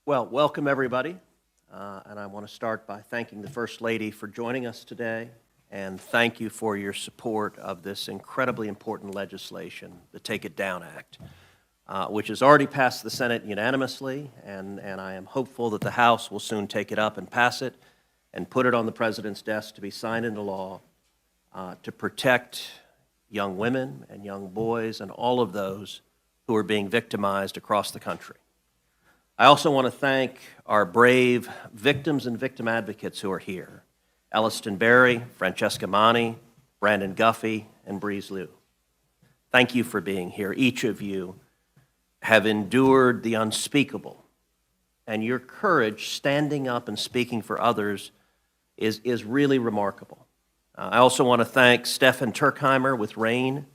Well, welcome everybody, and I want to start by thanking the First Lady for joining us today, and thank you for your support of this incredibly important legislation, the Take It Down Act, which has already passed the Senate unanimously, and I am hopeful that the House will soon take it up and pass it and put it on the President's desk to be signed into law to protect young women and young boys and all of those who are being victimized across the country. I also want to thank our brave victims and victim advocates who are here: Elliston Berry, Franchesca, Brandon Guffey, and Breeze Liu. Thank you for being here. Each of you have endured the unspeakable, and your courage standing up and speaking for others is really remarkable. I also want to thank Stefan Turkheimer with RAIN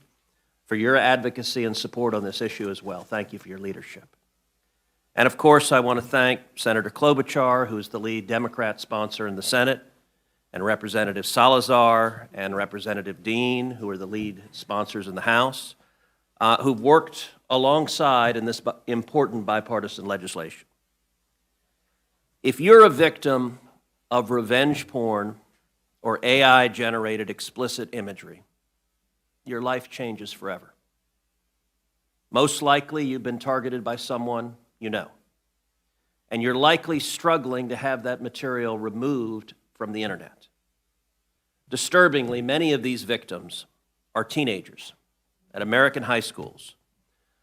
for your advocacy and support on this issue as well. Thank you for your leadership. And of course, I want to thank Senator Klobuchar, who is the lead Democrat sponsor in the Senate, and Representative Salazar and Representative Dean, who are the lead sponsors in the House, who've worked alongside in this important bipartisan legislation. If you're a victim of revenge porn or AI-generated explicit imagery, your life changes forever. Most likely, you've been targeted by someone you know, and you're likely struggling to have that material removed from the internet. Disturbingly, many of these victims are teenagers at American high schools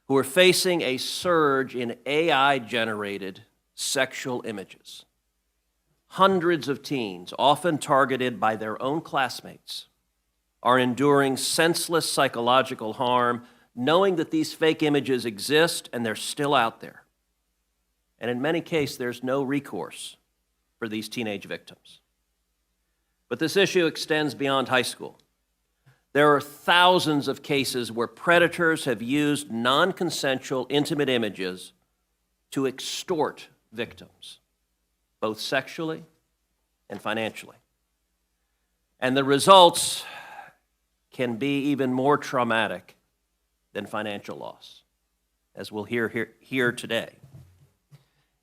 who are facing a surge in AI-generated sexual images. Hundreds of teens, often targeted by their own classmates, are enduring senseless psychological harm, knowing that these fake images exist and they're still out there. And in many cases, there's no recourse for these teenage victims. But this issue extends beyond high school. There are thousands of cases where predators have used non-consensual intimate images to extort victims, both sexually and financially. And the results can be even more traumatic than financial loss, as we'll hear today.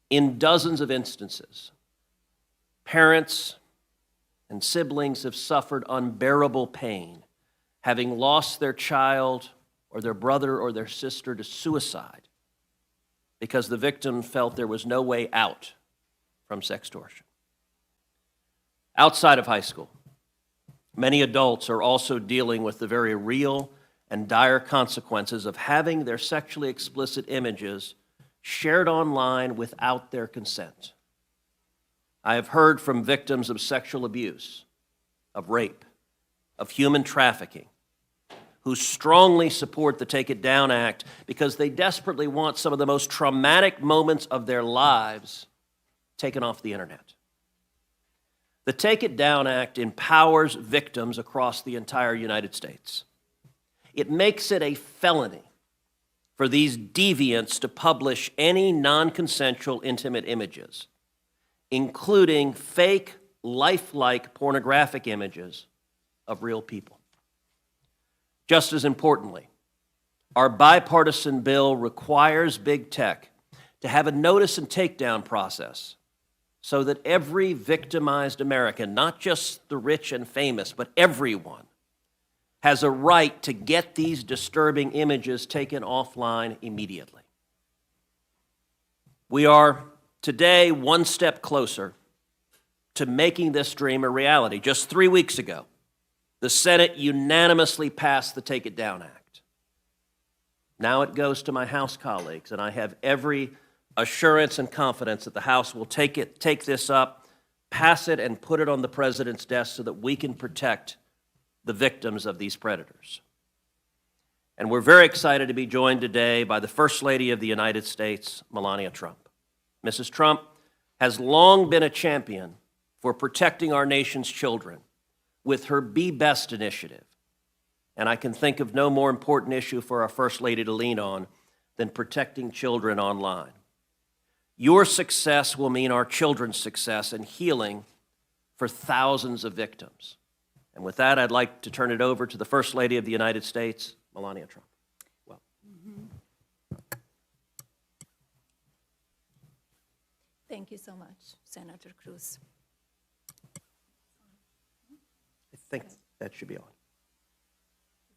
In dozens of instances, parents and siblings have suffered unbearable pain, having lost their child or their brother or their sister to suicide because the victim felt there was no way out from sextortion. Outside of high school, many adults are also dealing with the very real and dire consequences of having their sexually explicit images shared online without their consent. I have heard from victims of sexual abuse, of rape, of human trafficking, who strongly support the Take It Down Act because they desperately want some of the most traumatic moments of their lives taken off the internet. The Take It Down Act empowers victims across the entire United States. It makes it a felony for these deviants to publish any non-consensual intimate images, including fake, lifelike pornographic images of real people. Just as importantly, our bipartisan bill requires big tech to have a notice and takedown process so that every victimized American, not just the rich and famous, but everyone, has a right to get these disturbing images taken offline immediately. We are today one step closer to making this dream a reality. Just 3 weeks ago, the Senate unanimously passed the Take It Down Act. Now it goes to my House colleagues, and I have every assurance and confidence that the House will take this up, pass it, and put it on the President's desk so that we can protect the victims of these predators. And we're very excited to be joined today by the First Lady of the United States, Melania Trump. Mrs. Trump has long been a champion for protecting our nation's children with her Be Best initiative. And I can think of no more important issue for our First Lady to lean on than protecting children online. Your success will mean our children's success and healing for thousands of victims. And with that, I'd like to turn it over to the First Lady of the United States, Melania Trump. Well. Thank you so much, Senator Cruz. I think that should be on.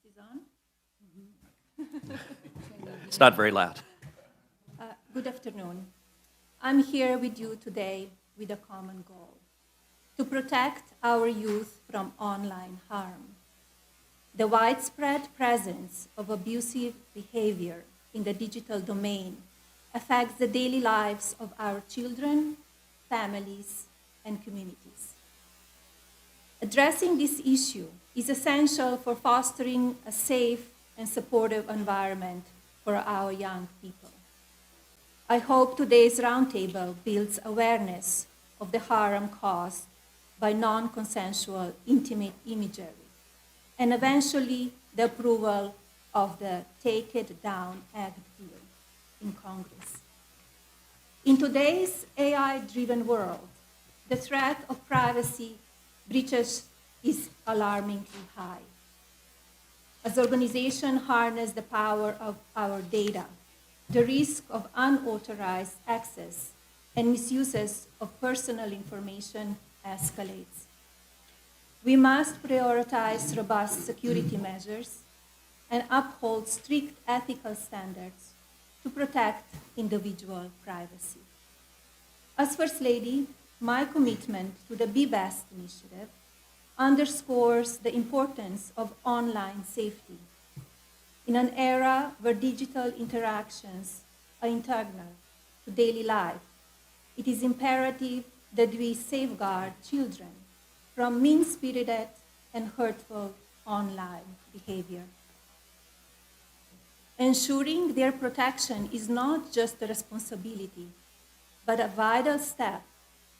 This is on? It's not very loud. Good afternoon. I'm here with you today with a common goal: to protect our youth from online harm. The widespread presence of abusive behavior in the digital domain affects the daily lives of our children, families, and communities. Addressing this issue is essential for fostering a safe and supportive environment for our young people. I hope today's roundtable builds awareness of the harm caused by non-consensual intimate imagery, and eventually the approval of the Take It Down Act bill in Congress. In today's AI-driven world, the threat of privacy breaches is alarmingly high. As organizations harness the power of our data, the risk of unauthorized access and misuses of personal information escalates. We must prioritize robust security measures and uphold strict ethical standards to protect individual privacy. As First Lady, my commitment to the Be Best initiative underscores the importance of online safety. In an era where digital interactions are integral to daily life, it is imperative that we safeguard children from mean-spirited and hurtful online behavior. Ensuring their protection is not just a responsibility, but a vital step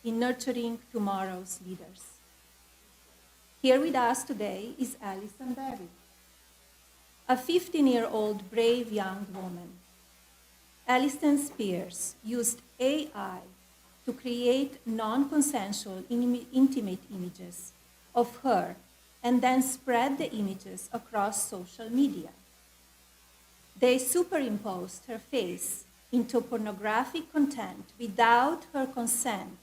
in nurturing tomorrow's leaders. Here with us today is Elliston, a 15-year-old brave young woman. Elliston's peers used AI to create non-consensual intimate images of her and then spread the images across social media. They superimposed her face into pornographic content without her consent,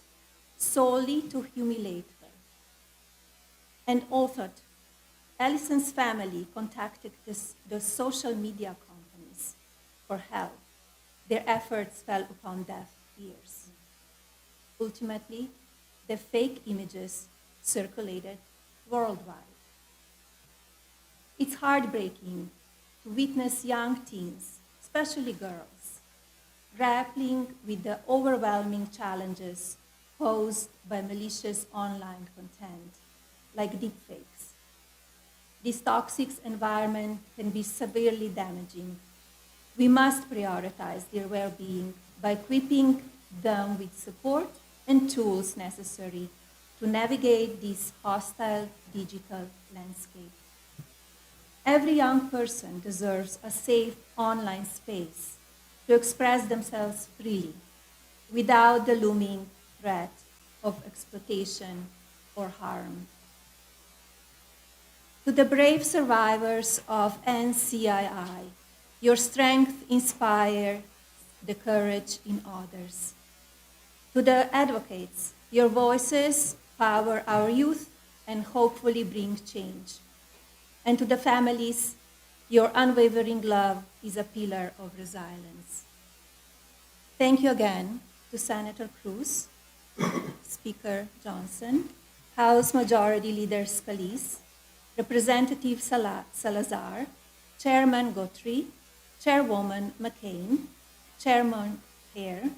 solely to humiliate her. And authored, Elliston's family contacted the social media companies for help. Their efforts fell upon deaf ears. Ultimately, the fake images circulated worldwide. It's heartbreaking to witness young teens, especially girls, grappling with the overwhelming challenges posed by malicious online content, like deepfakes. This toxic environment can be severely damaging. We must prioritize their well-being by equipping them with support and tools necessary to navigate this hostile digital landscape. Every young person deserves a safe online space to express themselves freely without the looming threat of exploitation or harm. To the brave survivors of NCII, your strength inspires the courage in others. To the advocates, your voices power our youth and hopefully bring change. And to the families, your unwavering love is a pillar of resilience. Thank you again to Senator Cruz, Speaker Johnson, House Majority Leader Scalise, Representative Salazar, Chairman Guthrie, Chairwoman McCain, Chairman Hare,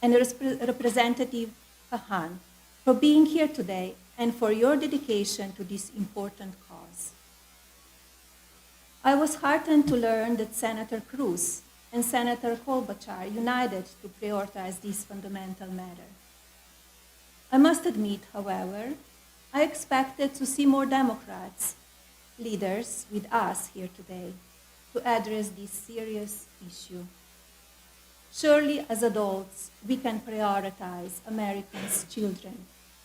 and Representative Kahan for being here today and for your dedication to this important cause. I was heartened to learn that Senator Cruz and Senator Klobuchar united to prioritize this fundamental matter. I must admit, however, I expected to see more Democrats, leaders with us here today, to address this serious issue. Surely, as adults, we can prioritize Americans' children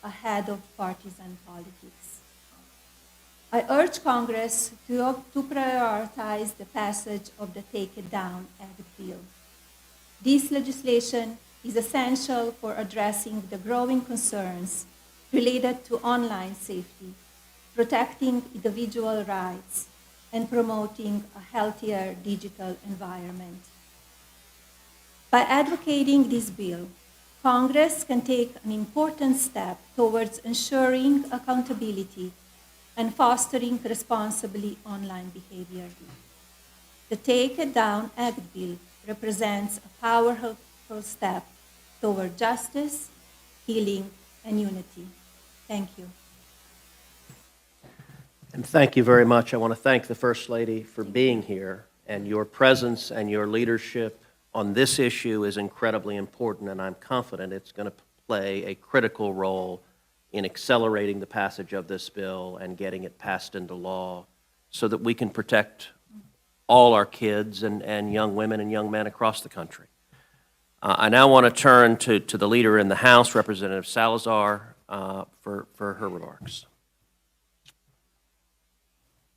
ahead of partisan politics. I urge Congress to prioritize the passage of the Take It Down Act bill. This legislation is essential for addressing the growing concerns related to online safety, protecting individual rights, and promoting a healthier digital environment. By advocating this bill, Congress can take an important step towards ensuring accountability and fostering responsibly online behavior. The Take It Down Act bill represents a powerful step toward justice, healing, and unity. Thank you. And thank you very much. I want to thank the First Lady for being here, and your presence and your leadership on this issue is incredibly important, and I'm confident it's going to play a critical role in accelerating the passage of this bill and getting it passed into law so that we can protect all our kids and young women and young men across the country. I now want to turn to the leader in the House, Representative Salazar, for her remarks.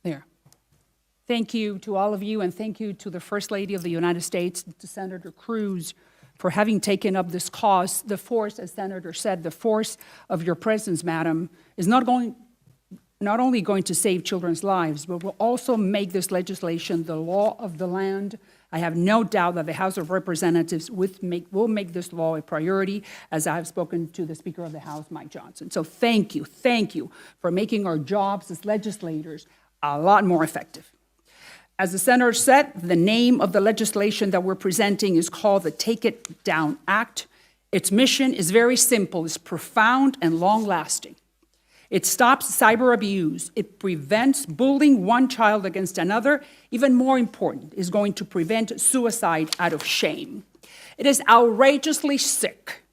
There. Thank you to all of you, and thank you to the First Lady of the United States, to Senator Cruz, for having taken up this cause. The force, as Senator said, the force of your presence, Madam, is not only going to save children's lives, but will also make this legislation the law of the land. I have no doubt that the House of Representatives will make this law a priority, as I have spoken to the Speaker of the House, Mike Johnson. So thank you for making our jobs as legislators a lot more effective. As the Senator said, the name of the legislation that we're presenting is called the Take It Down Act. Its mission is very simple. It's profound and long-lasting. It stops cyber abuse. It prevents bullying one child against another. Even more important, is going to prevent suicide out of shame. It is outrageously sick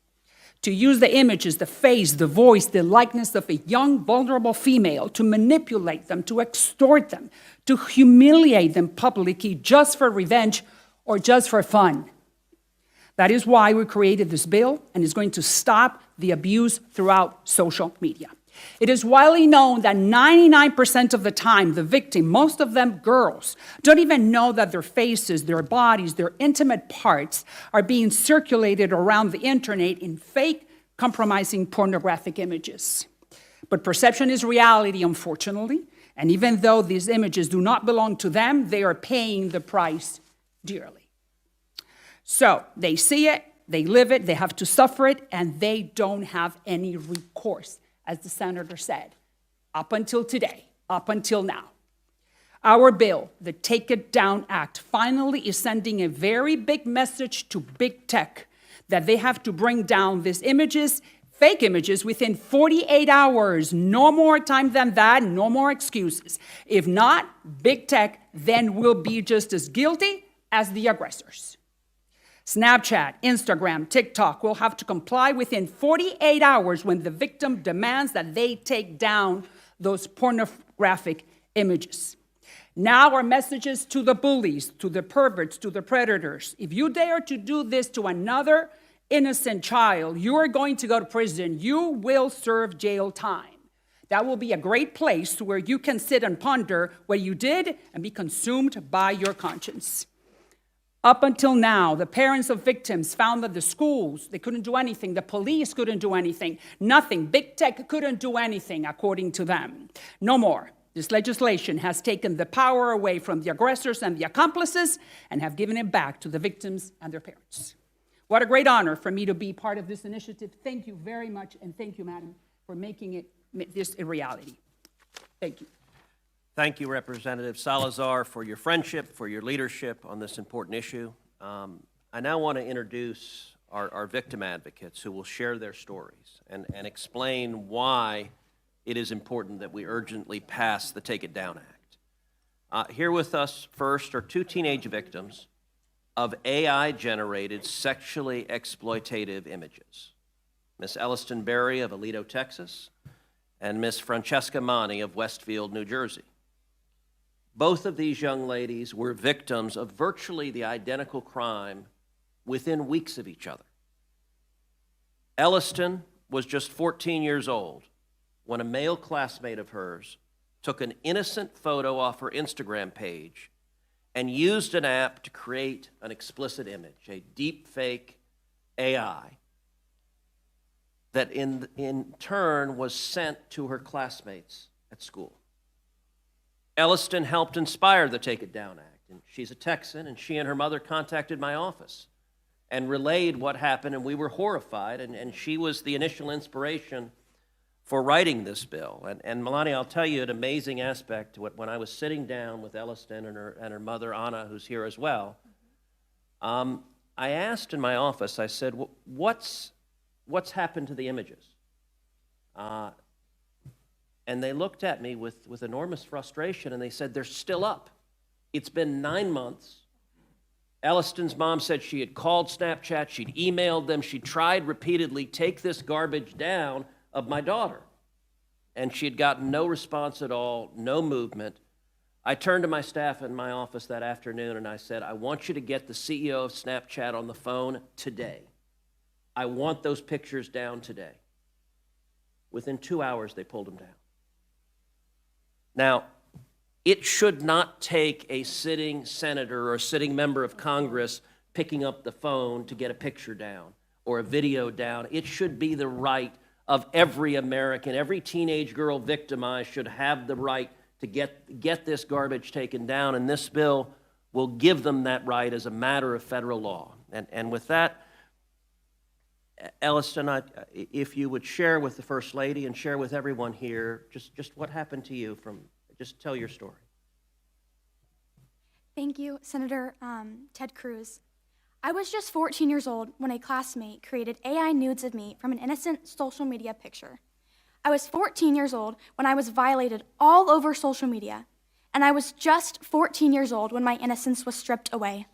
to use the images, the face, the voice, the likeness of a young, vulnerable female, to manipulate them, to extort them, to humiliate them publicly just for revenge or just for fun. That is why we created this bill, and it's going to stop the abuse throughout social media. It is widely known that 99% of the time, the victim, most of them girls, don't even know that their faces, their bodies, their intimate parts are being circulated around the internet in fake, compromising pornographic images. But perception is reality, unfortunately, and even though these images do not belong to them, they are paying the price dearly. So they see it, they live it, they have to suffer it, and they don't have any recourse, as the Senator said, up until today, up until now. Our bill, the Take It Down Act, finally is sending a very big message to big tech that they have to bring down these images, fake images, within 48 hours. No more time than that, no more excuses. If not, big tech then will be just as guilty as the aggressors. Snapchat, Instagram, TikTok will have to comply within 48 hours when the victim demands that they take down those pornographic images. Now our messages to the bullies, to the perverts, to the predators. If you dare to do this to another innocent child, you are going to go to prison. You will serve jail time. That will be a great place where you can sit and ponder what you did and be consumed by your conscience. Up until now, the parents of victims found that the schools, they couldn't do anything. The police couldn't do anything. Nothing. Big tech couldn't do anything, according to them. No more. This legislation has taken the power away from the aggressors and the accomplices and have given it back to the victims and their parents. What a great honor for me to be part of this initiative. Thank you very much, and thank you, Madam, for making this a reality. Thank you. Thank you, Representative Salazar, for your friendship, for your leadership on this important issue. I now want to introduce our victim advocates who will share their stories and explain why it is important that we urgently pass the Take It Down Act. Here with us first are two teenage victims of AI-generated sexually exploitative images. Ms. Elliston Berry of Aledo, Texas, and Ms. Franchesca Mani of Westfield, New Jersey. Both of these young ladies were victims of virtually the identical crime within weeks of each other. Elliston was just 14 years old when a male classmate of hers took an innocent photo off her Instagram page and used an app to create an explicit image, a deepfake AI that in turn was sent to her classmates at school. Elliston helped inspire the Take It Down Act, and she's a Texan, and she and her mother contacted my office and relayed what happened, and we were horrified, and she was the initial inspiration for writing this bill. And Melania, I'll tell you an amazing aspect to it. When I was sitting down with Elliston and her mother, Anna, who's here as well, I asked in my office, I said, what's happened to the images? And they looked at me with enormous frustration, and they said, they're still up. It's been 9 months. Elliston's mom said she had called Snapchat, she'd emailed them, she tried repeatedly, take this garbage down of my daughter. And she had gotten no response at all, no movement. I turned to my staff in my office that afternoon and I said, I want you to get the CEO of Snapchat on the phone today. I want those pictures down today. Within 2 hours, they pulled them down. Now, it should not take a sitting senator or a sitting member of Congress picking up the phone to get a picture down or a video down. It should be the right of every American. Every teenage girl victimized should have the right to get this garbage taken down, and this bill will give them that right as a matter of federal law. And with that, Elliston, if you would share with the First Lady and share with everyone here just what happened to you just tell your story. Thank you, Senator Ted Cruz. I was just 14 years old when a classmate created AI nudes of me from an innocent social media picture. I was 14 years old when I was violated all over social media, and I was just 14 years old when my innocence was stripped away.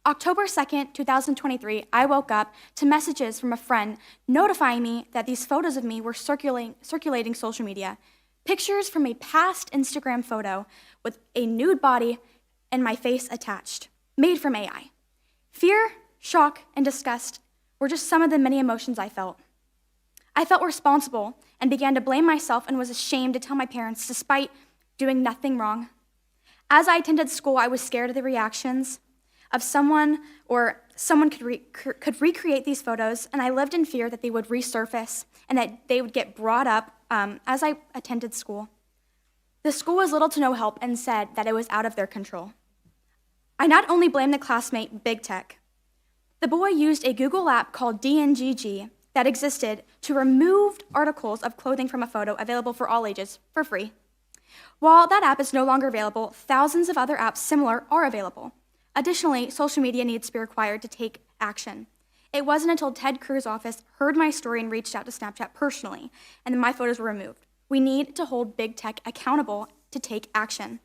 October 2nd, 2023, I woke up to messages from a friend notifying me that these photos of me were circulating social media. Pictures from a past Instagram photo with a nude body and my face attached, made from AI. Fear, shock, and disgust were just some of the many emotions I felt. I felt responsible and began to blame myself and was ashamed to tell my parents despite doing nothing wrong. As I attended school, I was scared of the reactions of someone could recreate these photos, and I lived in fear that they would resurface and that they would get brought up as I attended school. The school was little to no help and said that it was out of their control. I not only blamed the classmate Big Tech. The boy used a Google app called DNGG that existed to remove articles of clothing from a photo available for all ages for free. While that app is no longer available, thousands of other apps similar are available. Additionally, social media needs to be required to take action. It wasn't until Ted Cruz's office heard my story and reached out to Snapchat personally, and then my photos were removed. We need to hold Big Tech accountable to take action.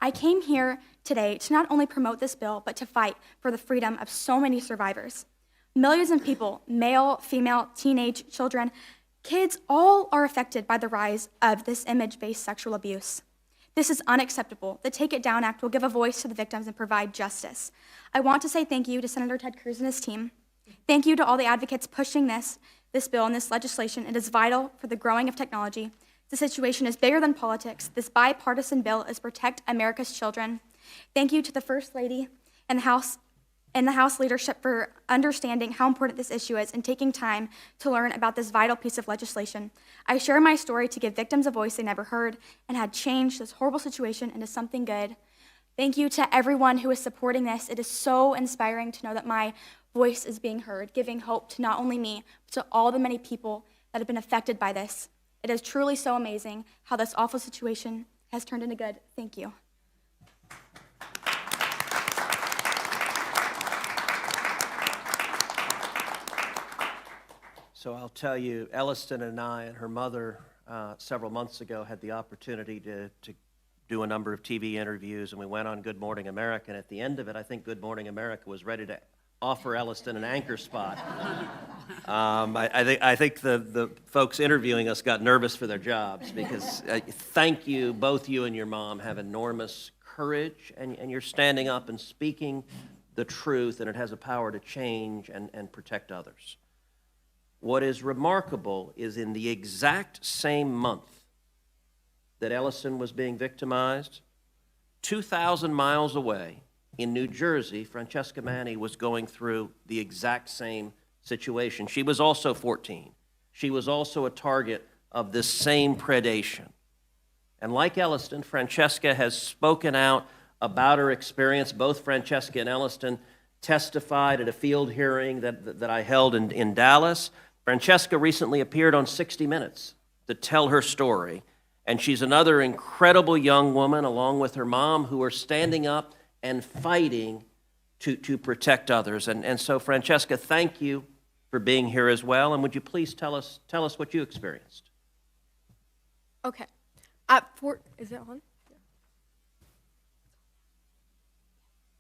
I came here today to not only promote this bill, but to fight for the freedom of so many survivors. Millions of people, male, female, teenage, children, kids, all are affected by the rise of this image-based sexual abuse. This is unacceptable. The Take It Down Act will give a voice to the victims and provide justice. I want to say thank you to Senator Ted Cruz and his team. Thank you to all the advocates pushing this bill and this legislation. It is vital for the growing of technology. The situation is bigger than politics. This bipartisan bill is to protect America's children. Thank you to the First Lady and the House leadership for understanding how important this issue is and taking time to learn about this vital piece of legislation. I share my story to give victims a voice they never heard and had changed this horrible situation into something good. Thank you to everyone who is supporting this. It is so inspiring to know that my voice is being heard, giving hope to not only me, but to all the many people that have been affected by this. It is truly so amazing how this awful situation has turned into good. Thank you. So I'll tell you, Elliston and I and her mother several months ago had the opportunity to do a number of TV interviews, and we went on Good Morning America, and at the end of it, I think Good Morning America was ready to offer Elliston an anchor spot. I think the folks interviewing us got nervous for their jobs because thank you, both you and your mom have enormous courage, and you're standing up and speaking the truth, and it has a power to change and protect others. What is remarkable is in the exact same month that Elliston was being victimized, 2,000 miles away in New Jersey, Franchesca was going through the exact same situation. She was also 14. She was also a target of this same predation. And like Elliston, Franchesca has spoken out about her experience. Both Franchesca and Elliston testified at a field hearing that I held in Dallas. Franchesca recently appeared on 60 Minutes to tell her story. And she's another incredible young woman, along with her mom, who are standing up and fighting to protect others. And so, Franchesca, thank you for being here as well. And would you please tell us what you experienced? Okay. Is it on?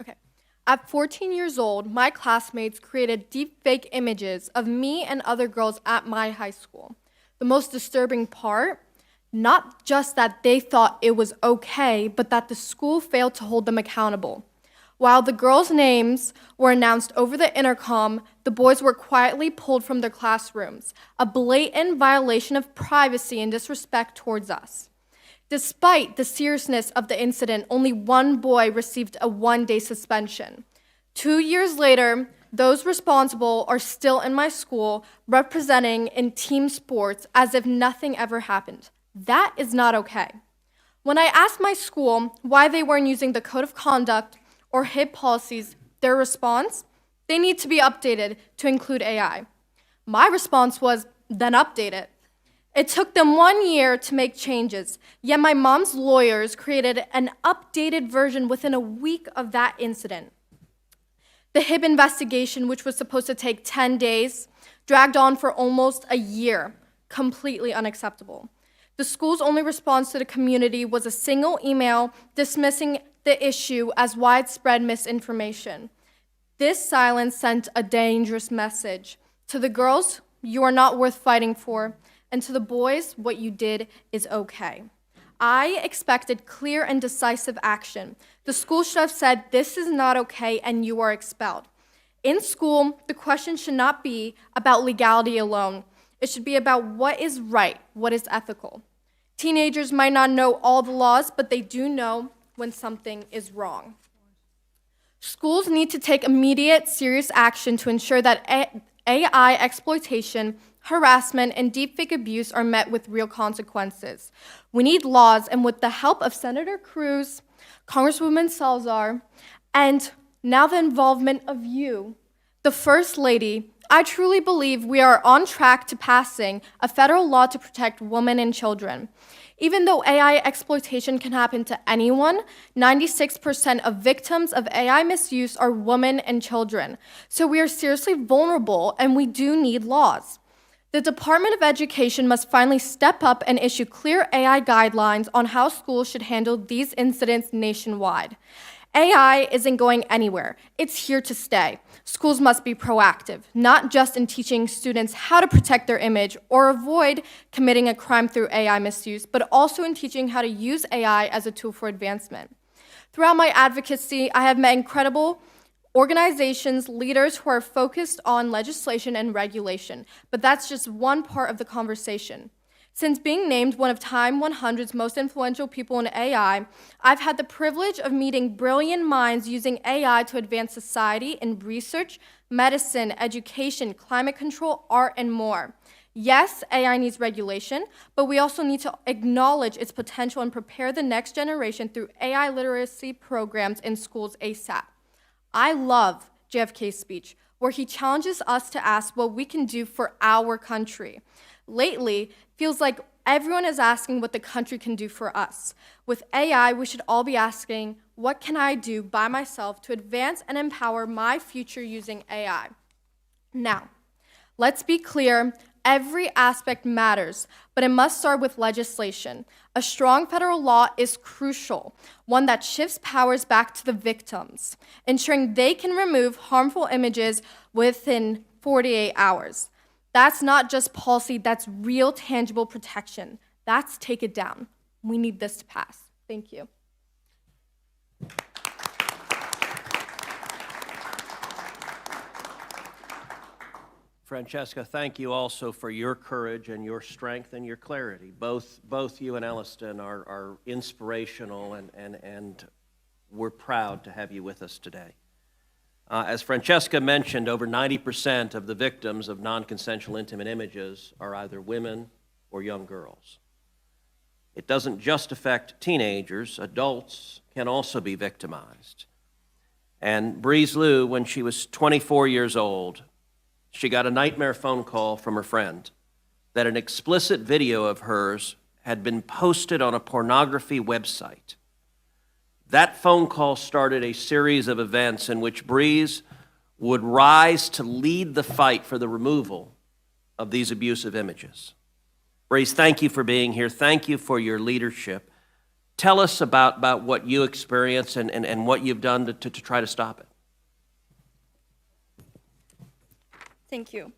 Okay. At 14 years old, my classmates created deepfake images of me and other girls at my high school. The most disturbing part, not just that they thought it was okay, but that the school failed to hold them accountable. While the girls' names were announced over the intercom, the boys were quietly pulled from their classrooms, a blatant violation of privacy and disrespect towards us. Despite the seriousness of the incident, only one boy received a one-day suspension. 2 years later, those responsible are still in my school, representing in team sports as if nothing ever happened. That is not okay. When I asked my school why they weren't using the code of conduct or HIP policies, their response, they need to be updated to include AI. My response was, then update it. It took them 1 year to make changes, yet my mom's lawyers created an updated version within a week of that incident. The HIP investigation, which was supposed to take 10 days, dragged on for almost a year, completely unacceptable. The school's only response to the community was a single email dismissing the issue as widespread misinformation. This silence sent a dangerous message. To the girls, you are not worth fighting for, and to the boys, what you did is okay. I expected clear and decisive action. The school should have said, this is not okay, and you are expelled. In school, the question should not be about legality alone. It should be about what is right, what is ethical. Teenagers might not know all the laws, but they do know when something is wrong. Schools need to take immediate, serious action to ensure that AI exploitation, harassment, and deepfake abuse are met with real consequences. We need laws, and with the help of Senator Cruz, Congresswoman Salazar, and now the involvement of you, the First Lady, I truly believe we are on track to passing a federal law to protect women and children. Even though AI exploitation can happen to anyone, 96% of victims of AI misuse are women and children. So we are seriously vulnerable, and we do need laws. The Department of Education must finally step up and issue clear AI guidelines on how schools should handle these incidents nationwide. AI isn't going anywhere. It's here to stay. Schools must be proactive, not just in teaching students how to protect their image or avoid committing a crime through AI misuse, but also in teaching how to use AI as a tool for advancement. Throughout my advocacy, I have met incredible organizations, leaders who are focused on legislation and regulation, but that's just one part of the conversation. Since being named one of Time 100's most influential people in AI, I've had the privilege of meeting brilliant minds using AI to advance society in research, medicine, education, climate control, art, and more. Yes, AI needs regulation, but we also need to acknowledge its potential and prepare the next generation through AI literacy programs in schools ASAP. I love JFK's speech, where he challenges us to ask what we can do for our country. Lately, feels like everyone is asking what the country can do for us. With AI, we should all be asking, what can I do by myself to advance and empower my future using AI? Now, let's be clear, every aspect matters, but it must start with legislation. A strong federal law is crucial, one that shifts powers back to the victims, ensuring they can remove harmful images within 48 hours. That's not just policy, that's real, tangible protection. That's take it down. We need this to pass. Thank you. Franchesca, thank you also for your courage and your strength and your clarity. Both you and Elliston are inspirational, and we're proud to have you with us today. As Franchesca mentioned, over 90% of the victims of non-consensual intimate images are either women or young girls. It doesn't just affect teenagers. Adults can also be victimized. And Breeze Lou, when she was 24 years old, she got a nightmare phone call from her friend that an explicit video of hers had been posted on a pornography website. That phone call started a series of events in which Breeze would rise to lead the fight for the removal of these abusive images. Breeze, thank you for being here. Thank you for your leadership. Tell us about what you experienced and what you've done to try to stop it. Thank you.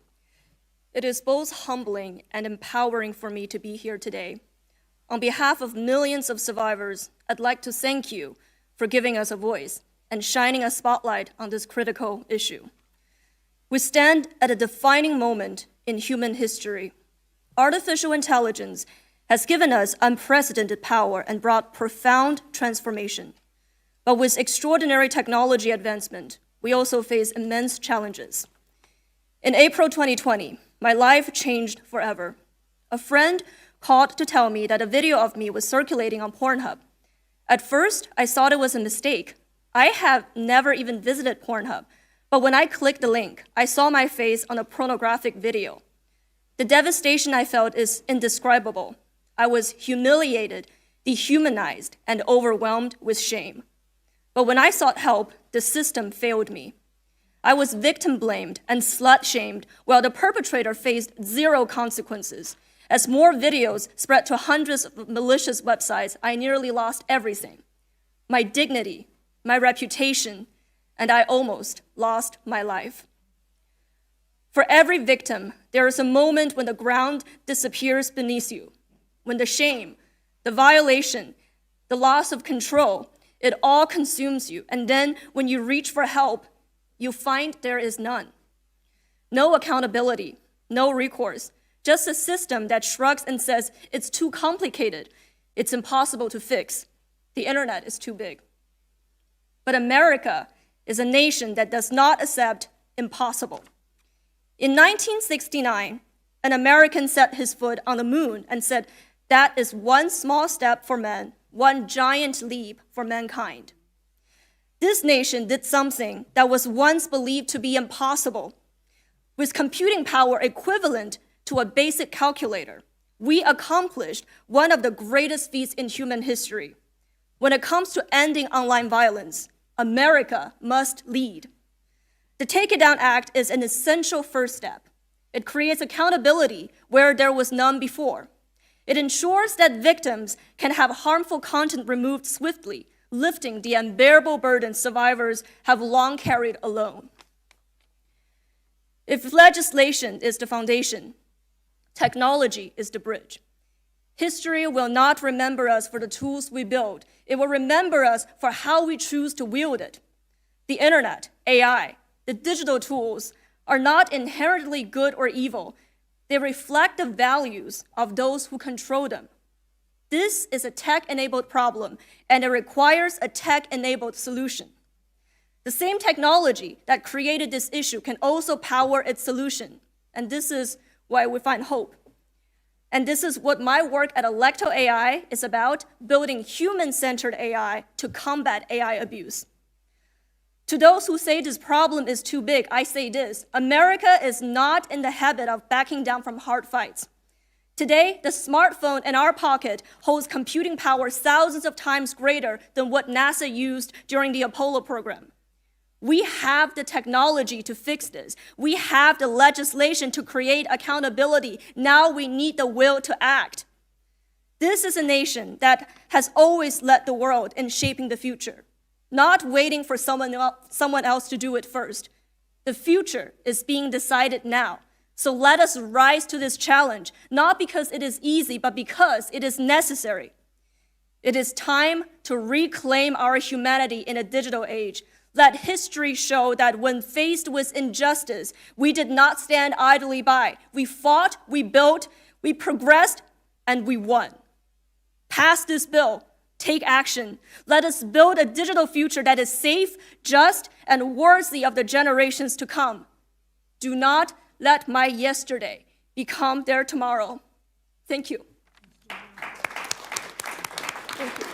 It is both humbling and empowering for me to be here today. On behalf of millions of survivors, I'd like to thank you for giving us a voice and shining a spotlight on this critical issue. We stand at a defining moment in human history. Artificial intelligence has given us unprecedented power and brought profound transformation. But with extraordinary technology advancement, we also face immense challenges. In April 2020, my life changed forever. A friend called to tell me that a video of me was circulating on Pornhub. At first, I thought it was a mistake. I have never even visited Pornhub, but when I clicked the link, I saw my face on a pornographic video. The devastation I felt is indescribable. I was humiliated, dehumanized, and overwhelmed with shame. But when I sought help, the system failed me. I was victim blamed and slut shamed while the perpetrator faced zero consequences. As more videos spread to hundreds of malicious websites, I nearly lost everything. My dignity, my reputation, and I almost lost my life. For every victim, there is a moment when the ground disappears beneath you, when the shame, the violation, the loss of control, it all consumes you. And then when you reach for help, you find there is none. No accountability, no recourse, just a system that shrugs and says, it's too complicated, it's impossible to fix, the internet is too big. But America is a nation that does not accept impossible. In 1969, an American set his foot on the moon and said, that is one small step for man, one giant leap for mankind. This nation did something that was once believed to be impossible. With computing power equivalent to a basic calculator, we accomplished one of the greatest feats in human history. When it comes to ending online violence, America must lead. The Take It Down Act is an essential first step. It creates accountability where there was none before. It ensures that victims can have harmful content removed swiftly, lifting the unbearable burden survivors have long carried alone. If legislation is the foundation, technology is the bridge. History will not remember us for the tools we build. It will remember us for how we choose to wield it. The internet, AI, the digital tools are not inherently good or evil. They reflect the values of those who control them. This is a tech-enabled problem, and it requires a tech-enabled solution. The same technology that created this issue can also power its solution, and this is why we find hope. And this is what my work at Electo AI is about, building human-centered AI to combat AI abuse. To those who say this problem is too big, I say this: America is not in the habit of backing down from hard fights. Today, the smartphone in our pocket holds computing power thousands of times greater than what NASA used during the Apollo program. We have the technology to fix this. We have the legislation to create accountability. Now we need the will to act. This is a nation that has always led the world in shaping the future, not waiting for someone else to do it first. The future is being decided now. So let us rise to this challenge, not because it is easy, but because it is necessary. It is time to reclaim our humanity in a digital age. Let history show that when faced with injustice, we did not stand idly by. We fought, we built, we progressed, and we won. Pass this bill. take action. Let us build a digital future that is safe, just, and worthy of the generations to come. Do not let my yesterday become their tomorrow. Thank you. Thank you.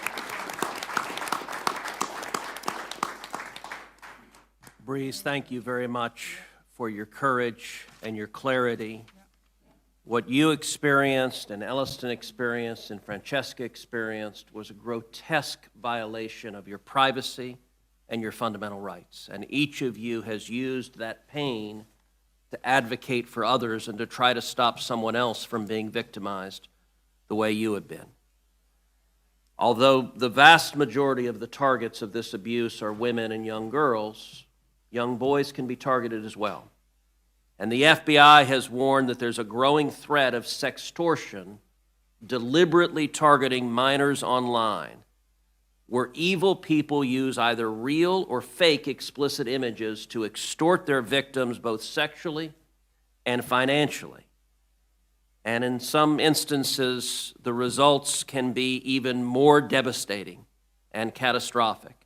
Breeze, thank you very much for your courage and your clarity. What you experienced and Elliston experienced and Franchesca experienced was a grotesque violation of your privacy and your fundamental rights. And each of you has used that pain to advocate for others and to try to stop someone else from being victimized the way you have been. Although the vast majority of the targets of this abuse are women and young girls, young boys can be targeted as well. And the FBI has warned that there's a growing threat of sextortion deliberately targeting minors online, where evil people use either real or fake explicit images to extort their victims both sexually and financially. And in some instances, the results can be even more devastating and catastrophic.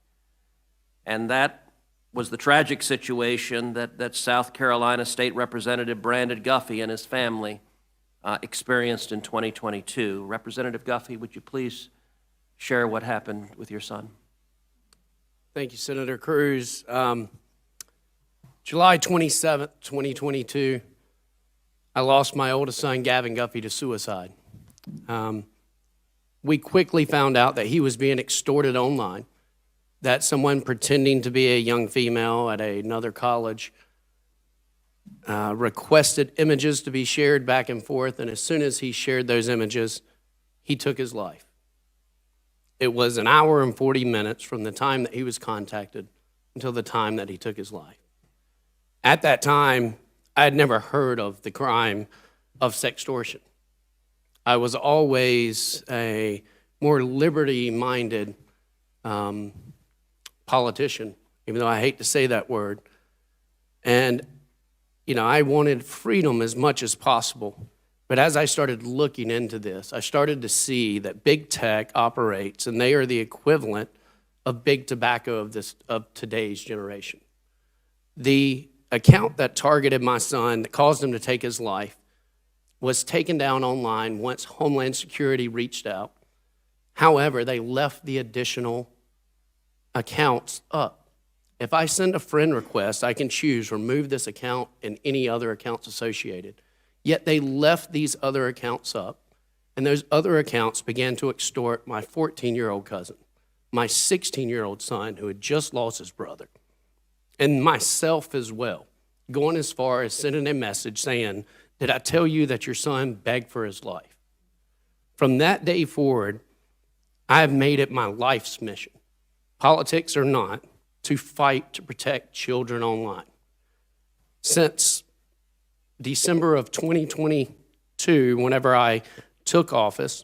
And that was the tragic situation that South Carolina State Representative Brandon Guffey and his family experienced in 2022. Representative Guffey, would you please share what happened with your son? Thank you, Senator Cruz. July 27th, 2022, I lost my oldest son, Gavin Guffey, to suicide. We quickly found out that he was being extorted online, that someone pretending to be a young female at another college requested images to be shared back and forth, and as soon as he shared those images, he took his life. It was an hour and 40 minutes from the time that he was contacted until the time that he took his life. At that time, I had never heard of the crime of sextortion. I was always a more liberty-minded politician, even though I hate to say that word. And, I wanted freedom as much as possible. But as I started looking into this, I started to see that big tech operates, and they are the equivalent of big tobacco of today's generation. The account that targeted my son, that caused him to take his life, was taken down online once Homeland Security reached out. However, they left the additional accounts up. If I send a friend request, I can choose remove this account and any other accounts associated. Yet they left these other accounts up, and those other accounts began to extort my 14-year-old cousin, my 16-year-old son who had just lost his brother, and myself as well, going as far as sending a message saying, "Did I tell you that your son begged for his life?" From that day forward, I have made it my life's mission, politics or not, to fight to protect children online. Since December of 2022, whenever I took office,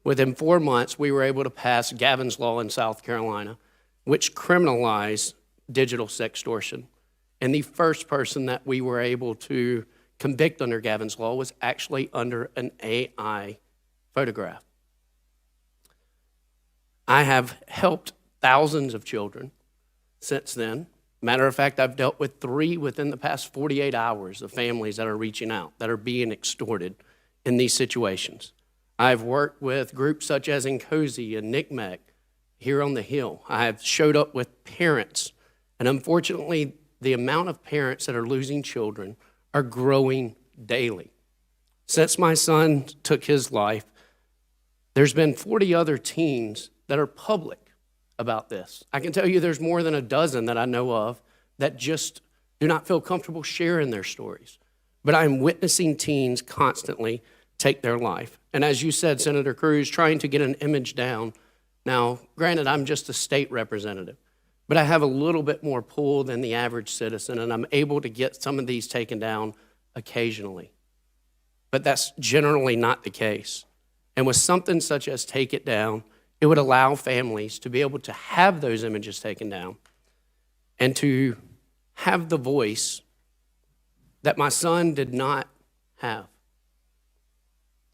within 4 months, we were able to pass Gavin's Law in South Carolina, which criminalized digital sextortion. And the first person that we were able to convict under Gavin's Law was actually under an AI photograph. I have helped thousands of children since then. Matter of fact, I've dealt with 3 within the past 48 hours of families that are reaching out, that are being extorted in these situations. I've worked with groups such as Incozy and NCMEC here on the Hill. I have showed up with parents, and unfortunately, the amount of parents that are losing children are growing daily. Since my son took his life, there's been 40 other teens that are public about this. I can tell you there's more than a dozen that I know of that just do not feel comfortable sharing their stories. But I'm witnessing teens constantly take their life. And as you said, Senator Cruz, trying to get an image down. Now, granted, I'm just a state representative, but I have a little bit more pull than the average citizen, and I'm able to get some of these taken down occasionally. But that's generally not the case. And with something such as Take It Down, it would allow families to be able to have those images taken down and to have the voice that my son did not have.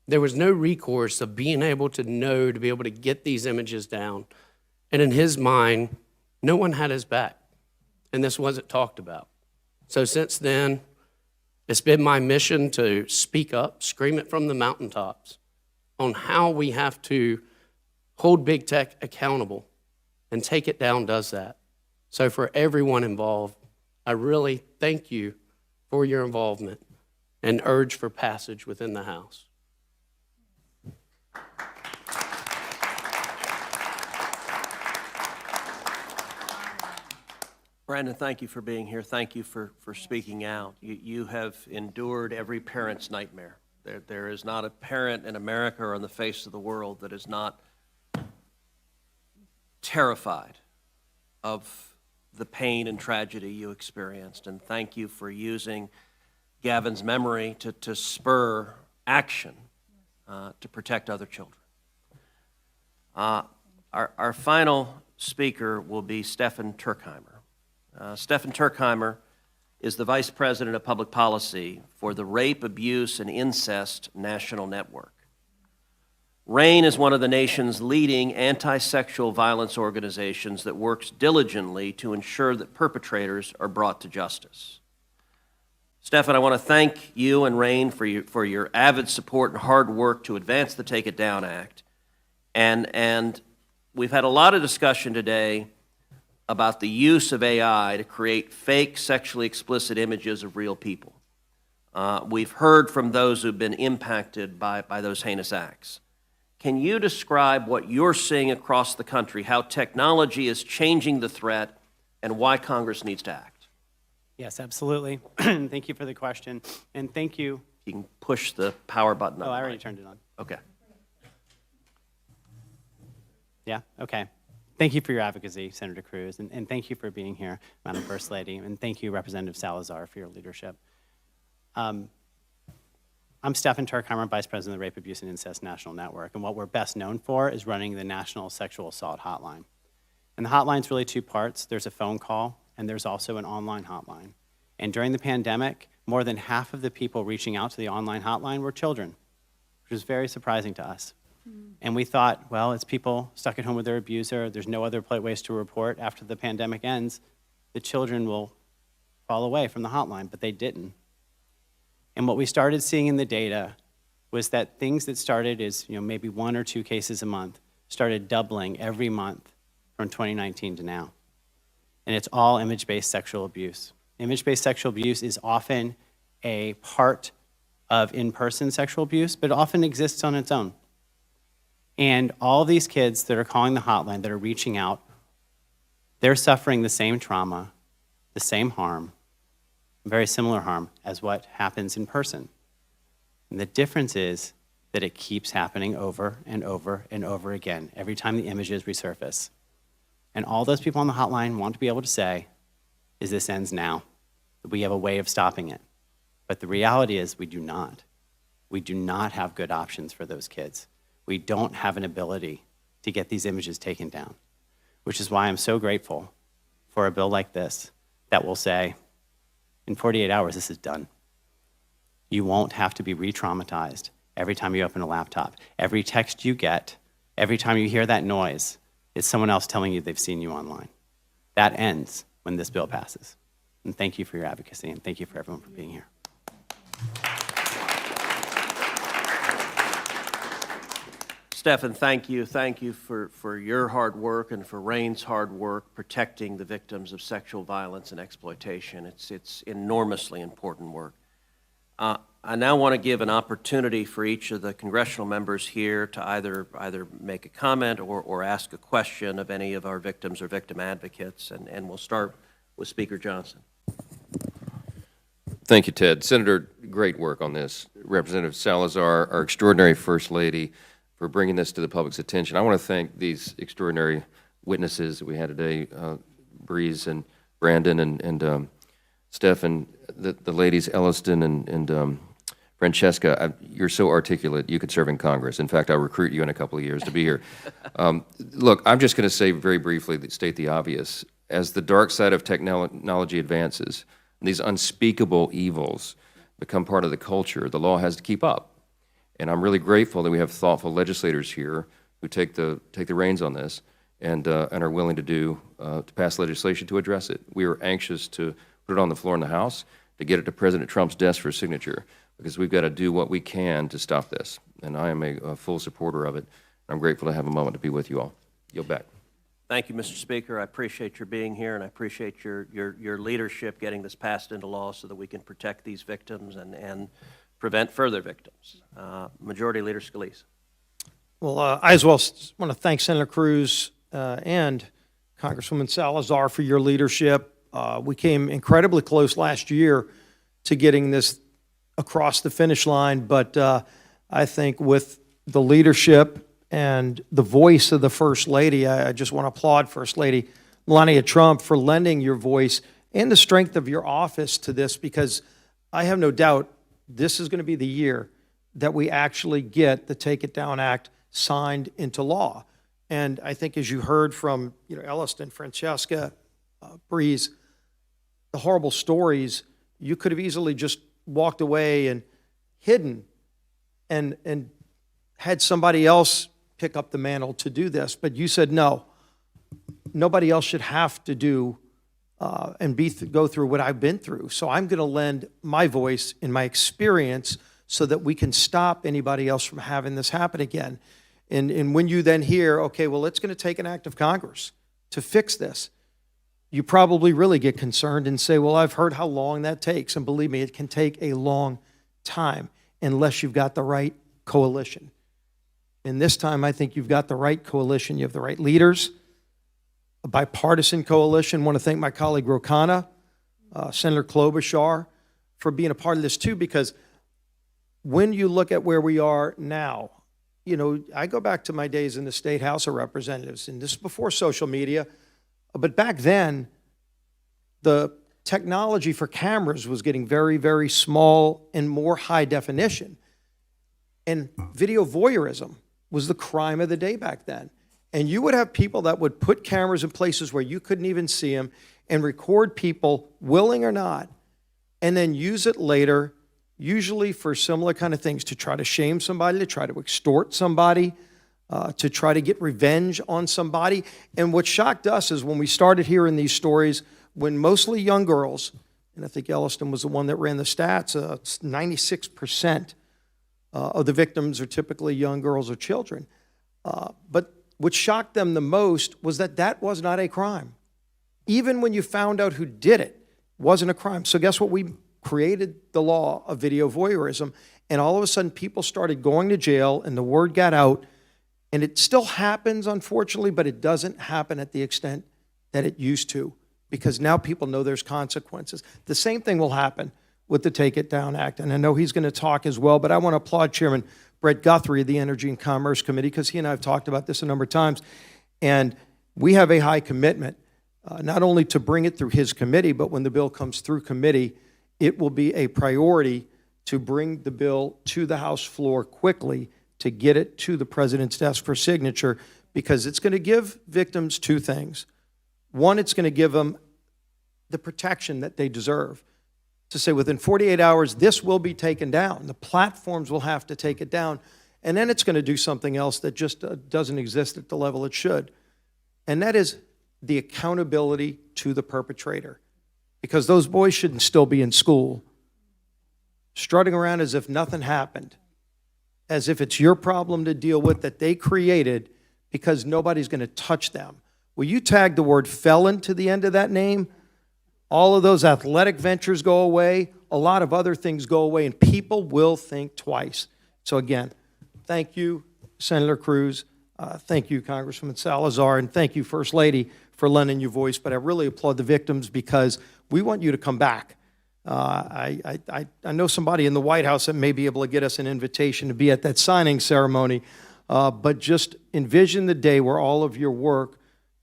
There was no recourse of being able to know, to be able to get these images down. And in his mind, no one had his back, and this wasn't talked about. So since then, it's been my mission to speak up, scream it from the mountaintops on how we have to hold big tech accountable, and Take It Down does that. So for everyone involved, I really thank you for your involvement and urge for passage within the House. Brandon, thank you for being here. Thank you for speaking out. You have endured every parent's nightmare. There is not a parent in America or on the face of the world that is not terrified of the pain and tragedy you experienced. And thank you for using Gavin's memory to spur action to protect other children. Our final speaker will be Stefan Turkheimer. Stefan Turkheimer is the Vice President of Public Policy for the Rape, Abuse, and Incest National Network. RAIN is one of the nation's leading anti-sexual violence organizations that works diligently to ensure that perpetrators are brought to justice. Stefan, I want to thank you and RAIN for your avid support and hard work to advance the Take It Down Act. And we've had a lot of discussion today about the use of AI to create fake sexually explicit images of real people. We've heard from those who've been impacted by those heinous acts. Can you describe what you're seeing across the country, how technology is changing the threat, and why Congress needs to act? Yes, absolutely. Thank you for the question, and thank you. You can push the power button. Oh, I already turned it on. Okay. Yeah, okay. Thank you for your advocacy, Senator Cruz, and thank you for being here, Madam First Lady, and thank you, Representative Salazar, for your leadership. I'm Stefan Turkheimer, Vice President of the Rape, Abuse, and Incest National Network, and what we're best known for is running the National Sexual Assault Hotline. And the hotline's really two parts. There's a phone call, and there's also an online hotline. And during the pandemic, more than half of the people reaching out to the online hotline were children, which was very surprising to us. And we thought, well, it's people stuck at home with their abuser. There's no other ways to report. After the pandemic ends, the children will fall away from the hotline, but they didn't. And what we started seeing in the data was that things that started as maybe 1 or 2 cases a month started doubling every month from 2019 to now. And it's all image-based sexual abuse. Image-based sexual abuse is often a part of in-person sexual abuse, but it often exists on its own. And all these kids that are calling the hotline, that are reaching out, they're suffering the same trauma, the same harm, very similar harm as what happens in person. And the difference is that it keeps happening over and over and over again, every time the images resurface. And all those people on the hotline want to be able to say, is this ends now? That we have a way of stopping it. But the reality is we do not. We do not have good options for those kids. We don't have an ability to get these images taken down, which is why I'm so grateful for a bill like this that will say, in 48 hours, this is done. You won't have to be re-traumatized every time you open a laptop. Every text you get, every time you hear that noise, it's someone else telling you they've seen you online. That ends when this bill passes. And thank you for your advocacy, and thank you for everyone for being here. Stefan, thank you. Thank you for your hard work and for RAIN's hard work protecting the victims of sexual violence and exploitation. It's enormously important work. I now want to give an opportunity for each of the congressional members here to either make a comment or ask a question of any of our victims or victim advocates, and we'll start with Speaker Johnson. Thank you, Ted. Senator, great work on this. Representative Salazar, our extraordinary First Lady, for bringing this to the public's attention. I want to thank these extraordinary witnesses that we had today, Breeze and Brandon and Stefan, the ladies Elliston and Franchesca. You're so articulate, you could serve in Congress. In fact, I'll recruit you in a couple of years to be here. Look, I'm just going to say very briefly, state the obvious. As the dark side of technology advances, and these unspeakable evils become part of the culture, the law has to keep up. And I'm really grateful that we have thoughtful legislators here who take the reins on this and are willing to pass legislation to address it. We are anxious to put it on the floor in the House, to get it to President Trump's desk for signature, because we've got to do what we can to stop this. And I am a full supporter of it. I'm grateful to have a moment to be with you all. Yield back. Thank you, Mr. Speaker. I appreciate your being here, and I appreciate your leadership getting this passed into law so that we can protect these victims and prevent further victims. Majority Leader Scalise. Well, I as well want to thank Senator Cruz and Congresswoman Salazar for your leadership. We came incredibly close last year to getting this across the finish line, but I think with the leadership and the voice of the First Lady, I just want to applaud First Lady Melania Trump for lending your voice and the strength of your office to this, because I have no doubt this is going to be the year that we actually get the Take It Down Act signed into law. And I think, as you heard from Elliston, Franchesca, Breeze, the horrible stories, you could have easily just walked away and hidden and had somebody else pick up the mantle to do this. But you said, no, nobody else should have to do and go through what I've been through. So I'm going to lend my voice and my experience so that we can stop anybody else from having this happen again. And when you then hear, okay, well, it's going to take an act of Congress to fix this, you probably really get concerned and say, well, I've heard how long that takes. And believe me, it can take a long time unless you've got the right coalition. And this time, I think you've got the right coalition. You have the right leaders, a bipartisan coalition. I want to thank my colleague Rokana, Senator Klobuchar, for being a part of this too, because when you look at where we are now, I go back to my days in the State House of Representatives, and this is before social media, but back then, the technology for cameras was getting very, very small and more high definition. And video voyeurism was the crime of the day back then. And you would have people that would put cameras in places where you couldn't even see them and record people, willing or not, and then use it later, usually for similar kind of things, to try to shame somebody, to try to extort somebody, to try to get revenge on somebody. And what shocked us is when we started hearing these stories, when mostly young girls, and I think Elliston was the one that ran the stats, 96% of the victims are typically young girls or children. But what shocked them the most was that that was not a crime. Even when you found out who did it, wasn't a crime. So guess what? We created the law of video voyeurism, and all of a sudden people started going to jail, and the word got out. And it still happens, unfortunately, but it doesn't happen at the extent that it used to, because now people know there's consequences. The same thing will happen with the Take It Down Act, and I know he's going to talk as well, but I want to applaud Chairman Brett Guthrie of the Energy and Commerce Committee, because he and I have talked about this a number of times, and we have a high commitment, not only to bring it through his committee, but when the bill comes through committee, it will be a priority to bring the bill to the House floor quickly to get it to the President's desk for signature, because it's going to give victims two things. One, it's going to give them the protection that they deserve. To say within 48 hours, this will be taken down. The platforms will have to take it down. And then it's going to do something else that just doesn't exist at the level it should. And that is the accountability to the perpetrator. Because those boys shouldn't still be in school, strutting around as if nothing happened, as if it's your problem to deal with that they created, because nobody's going to touch them. Will you tag the word felon to the end of that name? All of those athletic ventures go away, a lot of other things go away, and people will think twice. So again, thank you, Senator Cruz. Thank you, Congresswoman Salazar, and thank you, First Lady, for lending your voice. But I really applaud the victims, because we want you to come back. I know somebody in the White House that may be able to get us an invitation to be at that signing ceremony, but just envision the day where all of your work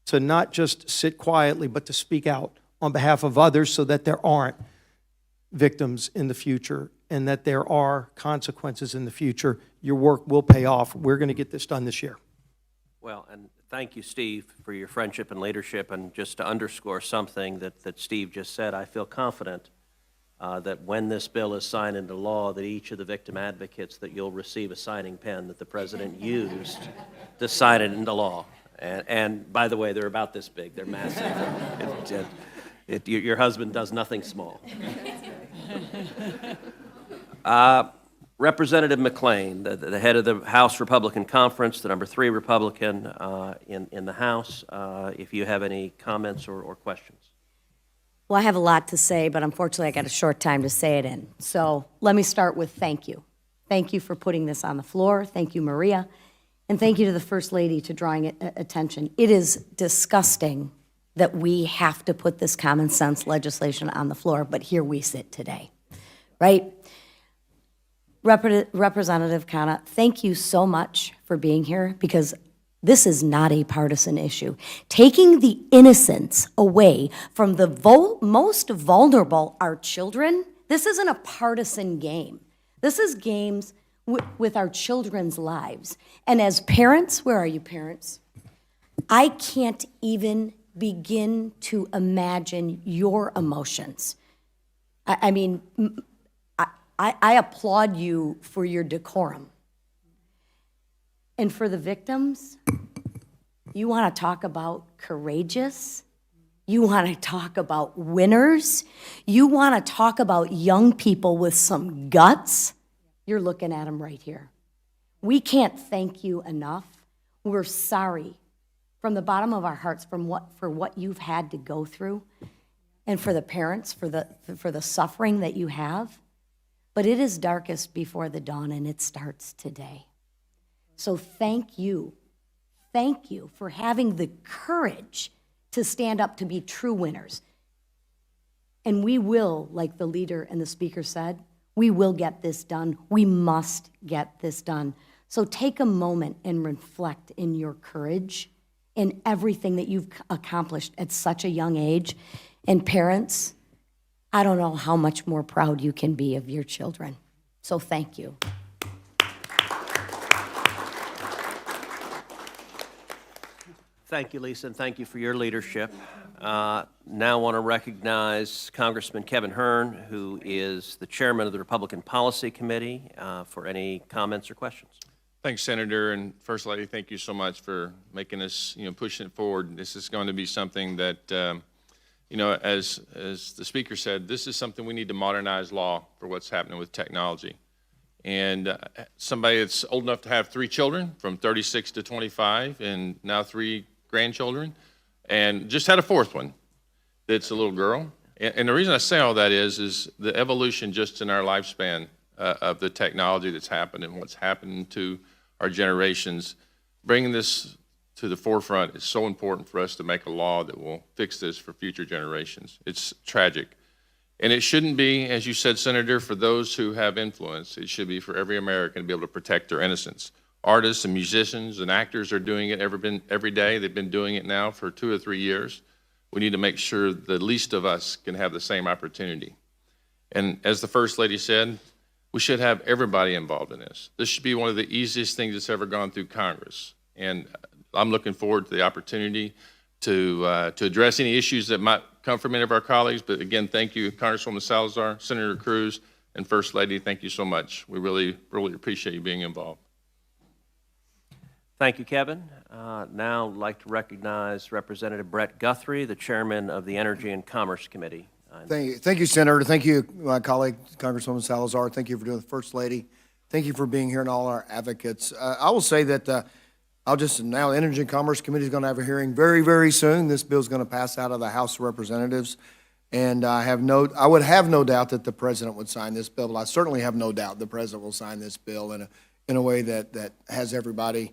to not just sit quietly, but to speak out on behalf of others, so that there aren't victims in the future and that there are consequences in the future. Your work will pay off. We're going to get this done this year. Well, and thank you, Steve, for your friendship and leadership. And just to underscore something that Steve just said, I feel confident that when this bill is signed into law, that each of the victim advocates, that you'll receive a signing pen that the president used to sign it into law. And by the way, they're about this big. They're massive. Your husband does nothing small. Representative McLean, the head of the House Republican Conference, the number 3 Republican in the House, if you have any comments or questions. Well, I have a lot to say, but unfortunately I got a short time to say it in. So let me start with thank you. Thank you for putting this on the floor. Thank you, Maria. And thank you to the First Lady to drawing attention. It is disgusting that we have to put this common sense legislation on the floor, but here we sit today, right? Representative Khanna, thank you so much for being here, because this is not a partisan issue. Taking the innocence away from the most vulnerable, our children, this isn't a partisan game. This is games with our children's lives. And as parents, where are you parents? I can't even begin to imagine your emotions. I mean, I applaud you for your decorum. And for the victims, you want to talk about courageous? You want to talk about winners? You want to talk about young people with some guts? You're looking at them right here. We can't thank you enough. We're sorry from the bottom of our hearts for what you've had to go through, and for the parents, for the suffering that you have. But it is darkest before the dawn, and it starts today. So thank you for having the courage to stand up to be true winners. And we will, like the leader and the speaker said, we will get this done. We must get this done. So take a moment and reflect in your courage in everything that you've accomplished at such a young age. And parents, I don't know how much more proud you can be of your children. So thank you. Thank you, Lisa, and thank you for your leadership. Now I want to recognize Congressman Kevin Hern, who is the chairman of the Republican Policy Committee, for any comments or questions. Thanks, Senator, and First Lady, thank you so much for making us, pushing it forward. This is going to be something that, as the speaker said, this is something we need to modernize law for what's happening with technology. And somebody that's old enough to have 3 children, from 36 to 25, and now 3 grandchildren, and just had a 4th one that's a little girl. And the reason I say all that is the evolution just in our lifespan of the technology that's happened and what's happened to our generations. Bringing this to the forefront is so important for us to make a law that will fix this for future generations. It's tragic. And it shouldn't be, as you said, Senator, for those who have influence. It should be for every American to be able to protect their innocence. Artists and musicians and actors are doing it every day. They've been doing it now for 2 or 3 years. We need to make sure the least of us can have the same opportunity. And as the First Lady said, we should have everybody involved in this. This should be one of the easiest things that's ever gone through Congress. And I'm looking forward to the opportunity to address any issues that might come from any of our colleagues. But again, thank you, Congresswoman Salazar, Senator Cruz, and First Lady. Thank you so much. We really, really appreciate you being involved. Thank you, Kevin. Now I'd like to recognize Representative Brett Guthrie, the chairman of the Energy and Commerce Committee. Thank you, Senator. Thank you, my colleague, Congresswoman Salazar. Thank you for doing the First Lady. Thank you for being here and all our advocates. I will say that now the Energy and Commerce Committee is going to have a hearing very, very soon. This bill is going to pass out of the House of Representatives. And I would have no doubt that the president would sign this bill, but I certainly have no doubt the president will sign this bill in a way that has everybody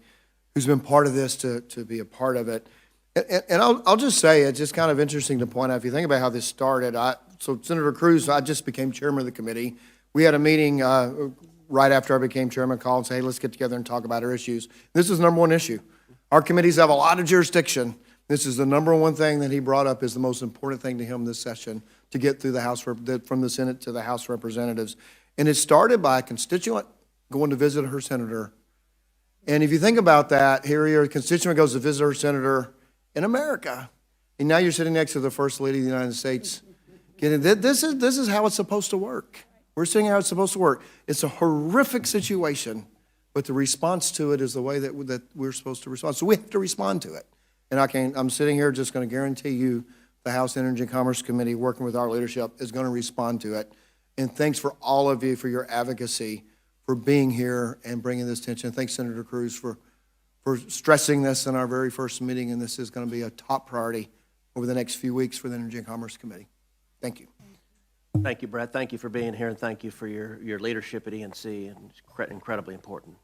who's been part of this to be a part of it. And I'll just say, it's just kind of interesting to point out, if you think about how this started, so Senator Cruz, I just became chairman of the committee. We had a meeting right after I became chairman, called and said, hey, let's get together and talk about our issues. This is the number one issue. Our committees have a lot of jurisdiction. This is the number one thing that he brought up is the most important thing to him this session, to get through the House, from the Senate to the House of Representatives. And it started by a constituent going to visit her senator. And if you think about that, here your constituent goes to visit her senator in America. And now you're sitting next to the First Lady of the United States. This is how it's supposed to work. We're seeing how it's supposed to work. It's a horrific situation, but the response to it is the way that we're supposed to respond. So we have to respond to it. And I'm sitting here just going to guarantee you the House Energy and Commerce Committee, working with our leadership, is going to respond to it. And thanks for all of you for your advocacy, for being here and bringing this attention. Thanks, Senator Cruz, for stressing this in our very first meeting, and this is going to be a top priority over the next few weeks for the Energy and Commerce Committee. Thank you. Thank you, Brett. Thank you for being here, and thank you for your leadership at ENC, and it's incredibly important.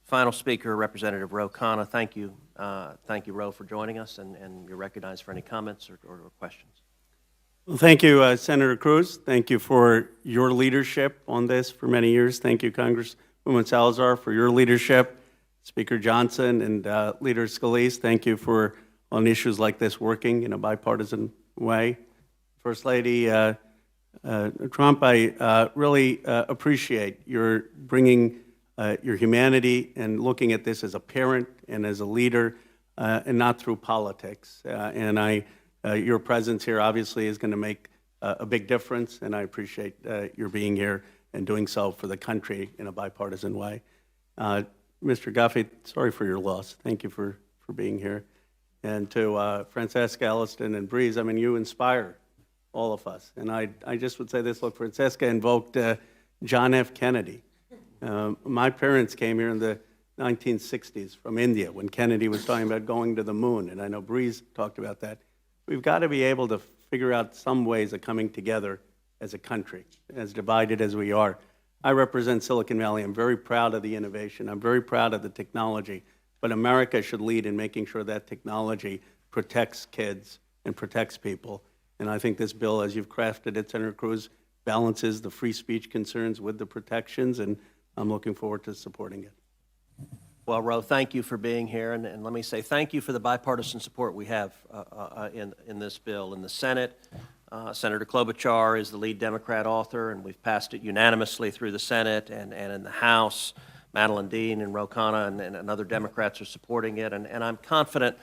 Final speaker, Representative Ro Khanna. Thank you, Ro, for joining us, and you're recognized for any comments or questions. Well, thank you, Senator Cruz. Thank you for your leadership on this for many years. Thank you, Congresswoman Salazar, for your leadership. Speaker Johnson and Leader Scalise, thank you for, on issues like this, working in a bipartisan way. First Lady Trump, I really appreciate your bringing your humanity and looking at this as a parent and as a leader and not through politics. Your presence here obviously is going to make a big difference, and I appreciate your being here and doing so for the country in a bipartisan way. Mr. Guffey, sorry for your loss. Thank you for being here. And to Franchesca, Elliston, and Breeze, I mean, you inspire all of us. And I just would say this, look, Franchesca invoked John F. Kennedy. My parents came here in the 1960s from India when Kennedy was talking about going to the moon, and I know Breeze talked about that. We've got to be able to figure out some ways of coming together as a country, as divided as we are. I represent Silicon Valley. I'm very proud of the innovation. I'm very proud of the technology. But America should lead in making sure that technology protects kids and protects people. And I think this bill, as you've crafted it, Senator Cruz, balances the free speech concerns with the protections, and I'm looking forward to supporting it. Well, Ro, thank you for being here, and let me say thank you for the bipartisan support we have in this bill. In the Senate, Senator Klobuchar is the lead Democrat author, and we've passed it unanimously through the Senate, and in the House, Madeline Dean and Ro Khanna and other Democrats are supporting it, and I'm confident.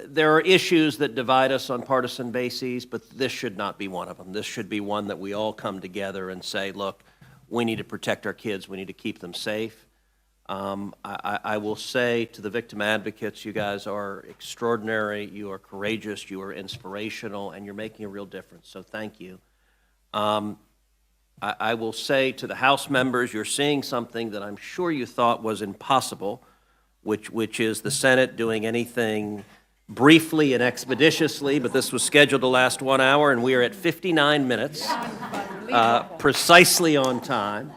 There are issues that divide us on partisan bases, but this should not be one of them. This should be one that we all come together and say, look, we need to protect our kids. We need to keep them safe. I will say to the victim advocates, you guys are extraordinary, you are courageous, you are inspirational, and you're making a real difference, so thank you. I will say to the House members, you're seeing something that I'm sure you thought was impossible, which is the Senate doing anything briefly and expeditiously, but this was scheduled to last 1 hour, and we are at 59 minutes, precisely on time.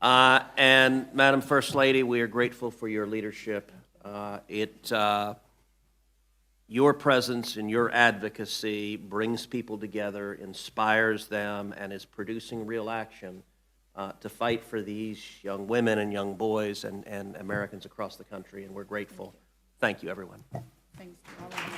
And Madam First Lady, we are grateful for your leadership. Your presence and your advocacy brings people together, inspires them, and is producing real action to fight for these young women and young boys and Americans across the country, and we're grateful. Thank you, everyone. Thanks to all of you.